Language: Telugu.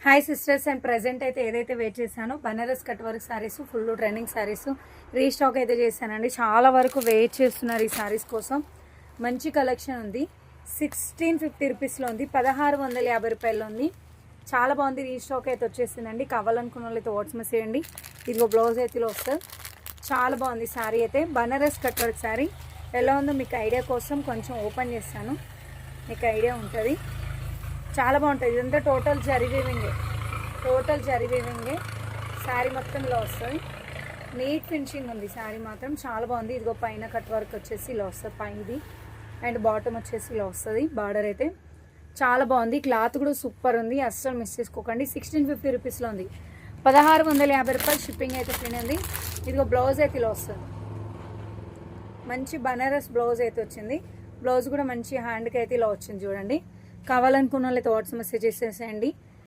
హాయ్ సిస్టర్స్, అండ్ ప్రజెంట్ అయితే ఏదైతే వెయిట్ చేశానో Banaras cut work saris full trending saris restock అయితే చేశానండి. చాలా వరకు వెయిట్ చేస్తున్నారు ఈ శారీస్ కోసం. మంచి కలెక్షన్ ఉంది. 1650 రూపీస్లో ఉంది, 1650 రూపాయల్లో ఉంది. చాలా బాగుంది. రీస్టాక్ అయితే వచ్చేసిందండి. కావాలనుకున్న వాళ్ళు అయితే వాట్సాప్ చేయండి. ఇదిగో బ్లౌజ్ అయితే ఇలా వస్తుంది. చాలా బాగుంది శారీ అయితే. బనారస్ కట్ వర్క్ శారీ ఎలా ఉందో మీకు ఐడియా కోసం కొంచెం ఓపెన్ చేస్తాను, మీకు ఐడియా ఉంటుంది. చాలా బాగుంటుంది. ఇదంతా టోటల్ జరీ వీవింగే శారీ మొత్తం ఇలా వస్తుంది. నీట్ ఫినిషింగ్ ఉంది శారీ మాత్రం. చాలా బాగుంది. ఇదిగో పైన కట్ వర్క్ వచ్చేసి ఇలా వస్తుంది పైనది, అండ్ బాటమ్ వచ్చేసి ఇలా వస్తుంది. బార్డర్ అయితే చాలా బాగుంది. క్లాత్ కూడా సూపర్ ఉంది, అస్సలు మిస్ చేసుకోకండి. 1650 రూపీస్లో ఉంది. 1650 రూపాయలు షిప్పింగ్ అయితే ఫ్రీ ఉంది. ఇదిగో బ్లౌజ్ అయితే ఇలా వస్తుంది. మంచి బనారస్ బ్లౌజ్ అయితే వచ్చింది. బ్లౌజ్ కూడా మంచి హ్యాండ్కి అయితే ఇలా వచ్చింది చూడండి. కావాలనుకున్న వాళ్ళైతే వాట్సాప్ మెసేజ్ చేసేసేయండి.